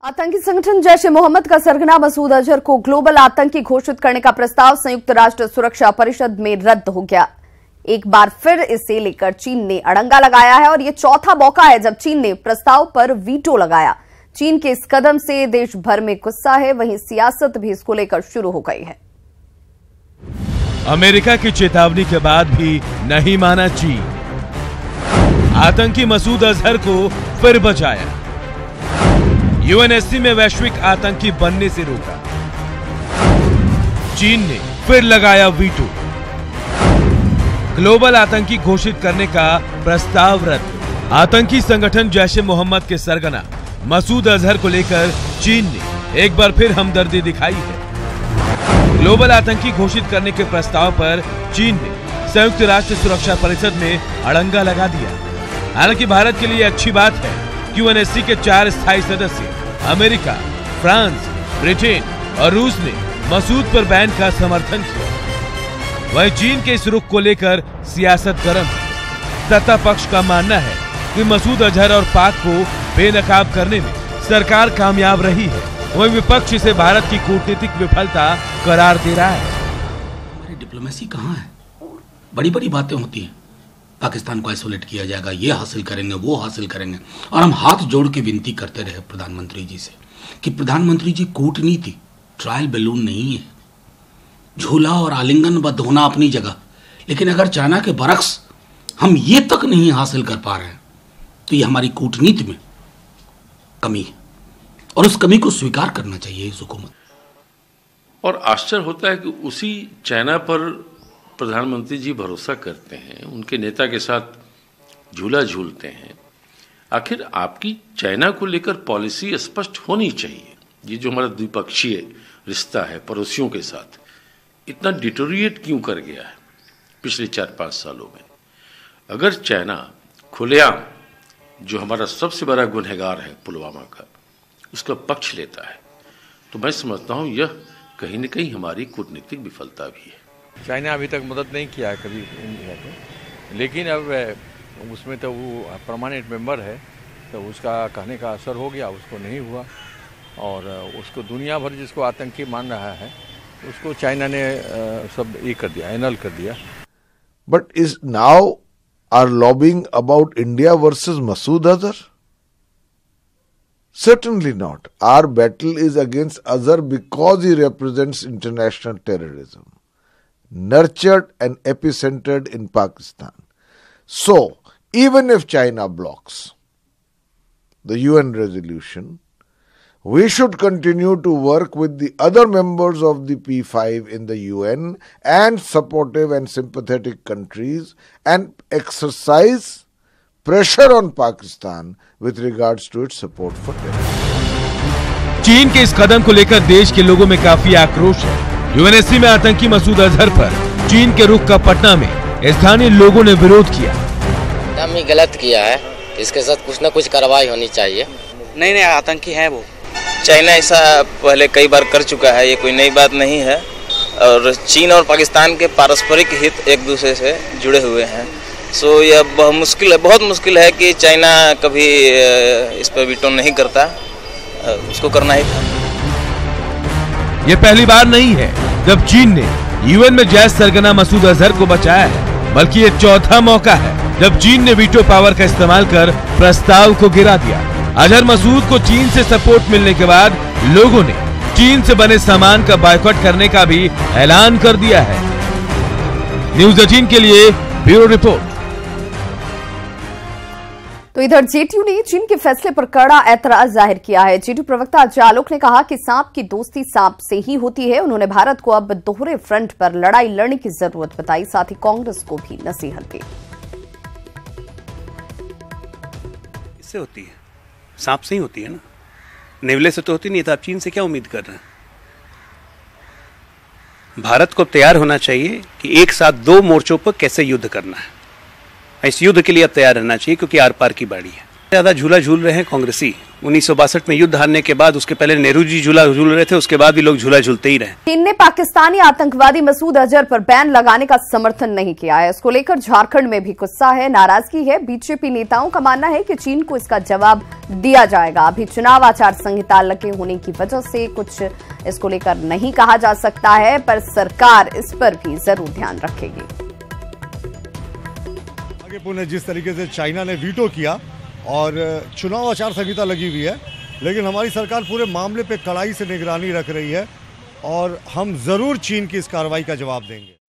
आतंकी संगठन जैश ए मोहम्मद का सरगना मसूद अजहर को ग्लोबल आतंकी घोषित करने का प्रस्ताव संयुक्त राष्ट्र सुरक्षा परिषद में रद्द हो गया। एक बार फिर इसे लेकर चीन ने अड़ंगा लगाया है और यह चौथा मौका है जब चीन ने प्रस्ताव पर वीटो लगाया। चीन के इस कदम से देश भर में गुस्सा है, वहीं सियासत भी इसको लेकर शुरू हो गई है। अमेरिका की चेतावनी के बाद भी नहीं माना चीन, आतंकी मसूद अजहर को फिर बचाया, यूएनएससी में वैश्विक आतंकी बनने से रोका, चीन ने फिर लगाया वीटो, ग्लोबल आतंकी घोषित करने का प्रस्ताव रद्द। आतंकी संगठन जैश ए मोहम्मद के सरगना मसूद अजहर को लेकर चीन ने एक बार फिर हमदर्दी दिखाई है। ग्लोबल आतंकी घोषित करने के प्रस्ताव पर चीन ने संयुक्त राष्ट्र सुरक्षा परिषद में अड़ंगा लगा दिया। हालांकि भारत के लिए अच्छी बात है कि यूएनएससी के 4 स्थायी सदस्य अमेरिका, फ्रांस, ब्रिटेन और रूस ने मसूद पर बैन का समर्थन किया। वहीं चीन के इस रुख को लेकर सियासत गर्म है। सत्ता पक्ष का मानना है कि मसूद अजहर और पाक को बेनकाब करने में सरकार कामयाब रही है, वहीं विपक्ष इसे भारत की कूटनीतिक विफलता करार दे रहा है। हमारी डिप्लोमेसी कहाँ है? बड़ी बड़ी बातें होती हैं, पाकिस्तान को आइसोलेट किया जाएगा, ये हासिल करेंगे, वो हासिल करेंगे, और हम हाथ जोड़ के विनती करते रहे प्रधानमंत्री जी से कि प्रधानमंत्री जी, कूटनीति ट्रायल बैलून नहीं है। झूला और आलिंगनबद्ध होना अपनी जगह, लेकिन अगर चाइना के बरक्स हम ये तक नहीं हासिल कर पा रहे हैं तो ये हमारी कूटनीति में कमी है और उस कमी को स्वीकार करना चाहिए इस हुकूमत। और आश्चर्य होता है कि उसी चाइना पर प्रधानमंत्री जी भरोसा करते हैं, उनके नेता के साथ झूला झूलते हैं। आखिर आपकी चाइना को लेकर पॉलिसी स्पष्ट होनी चाहिए। ये जो हमारा द्विपक्षीय रिश्ता है पड़ोसियों के साथ, इतना डिटोरिएट क्यों कर गया है पिछले 4-5 सालों में? अगर चाइना खुलेआम, जो हमारा सबसे बड़ा गुनहगार है पुलवामा का, उसका पक्ष लेता है, तो मैं समझता हूँ यह कहीं न कहीं हमारी कूटनीतिक विफलता भी है। चाइना अभी तक मदद नहीं किया है कभी इंडिया को, लेकिन अब उसमें तो वो परमानेंट मेंबर है, तो उसका कहने का असर हो गया, उसको नहीं हुआ। और उसको दुनिया भर जिसको आतंकी मान रहा है उसको चाइना ने सब ये कर दिया, एनल कर दिया। But is now are lobbying about India versus Masood Azhar? Certainly not. Our battle is against Azhar because he represents international terrorism, nurtured and epicentered in Pakistan. So, even if China blocks the UN resolution, we should continue to work with the other members of the P5 in the UN and supportive and sympathetic countries and exercise pressure on Pakistan with regards to its support for terrorism. चीन के इस कदम को लेकर देश के लोगों में काफी आक्रोश है। यूएनएससी में आतंकी मसूद अजहर पर चीन के रुख का पटना में स्थानीय लोगों ने विरोध किया। हम ही गलत किया है, इसके साथ कुछ न कुछ कार्रवाई होनी चाहिए। नहीं, आतंकी है वो। चाइना ऐसा पहले कई बार कर चुका है, ये कोई नई बात नहीं है। और चीन और पाकिस्तान के पारस्परिक हित एक दूसरे से जुड़े हुए हैं। सो यह बहुत मुश्किल है कि चाइना कभी इस पर वीटो नहीं करता, उसको करना ही था। यह पहली बार नहीं है जब चीन ने यूएन में जैश सरगना मसूद अजहर को बचाया है, बल्कि ये चौथा मौका है जब चीन ने वीटो पावर का इस्तेमाल कर प्रस्ताव को गिरा दिया। अजहर मसूद को चीन से सपोर्ट मिलने के बाद लोगों ने चीन से बने सामान का बायकॉट करने का भी ऐलान कर दिया है। न्यूज़ 18 के लिए ब्यूरो रिपोर्ट। तो इधर जेडीयू ने चीन के फैसले पर कड़ा ऐतराज जाहिर किया है। जेडीयू प्रवक्ता अजय आलोक ने कहा कि सांप की दोस्ती सांप से ही होती है। उन्होंने भारत को अब दोहरे फ्रंट पर लड़ाई लड़ने की जरूरत बताई, साथ ही कांग्रेस को भी नसीहत दी। इससे होती है, सांप से ही होती है ना, नेवले से तो होती नहीं। तो आप चीन से क्या उम्मीद कर रहे हैं? भारत को तैयार होना चाहिए कि एक साथ 2 मोर्चों पर कैसे युद्ध करना है। इस युद्ध के लिए अब तैयार रहना चाहिए, क्योंकि आर पार की बाड़ी है। ज्यादा झूला झूल रहे हैं कांग्रेसी। 1962 में युद्ध हारने के बाद, उसके पहले नेहरू जी झूला झूल रहे थे, उसके बाद भी लोग झूला झूलते ही रहे। चीन ने पाकिस्तानी आतंकवादी मसूद अजहर पर बैन लगाने का समर्थन नहीं किया है। इसको लेकर झारखंड में भी गुस्सा है, नाराजगी है। बीजेपी नेताओं का मानना है कि चीन को इसका जवाब दिया जाएगा। अभी चुनाव आचार संहिता लगे होने की वजह से कुछ इसको लेकर नहीं कहा जा सकता है, पर सरकार इस पर भी जरूर ध्यान रखेगी। जिस तरीके से चाइना ने वीटो किया और चुनाव आचार संहिता लगी हुई है, लेकिन हमारी सरकार पूरे मामले पे कड़ाई से निगरानी रख रही है और हम जरूर चीन की इस कार्रवाई का जवाब देंगे।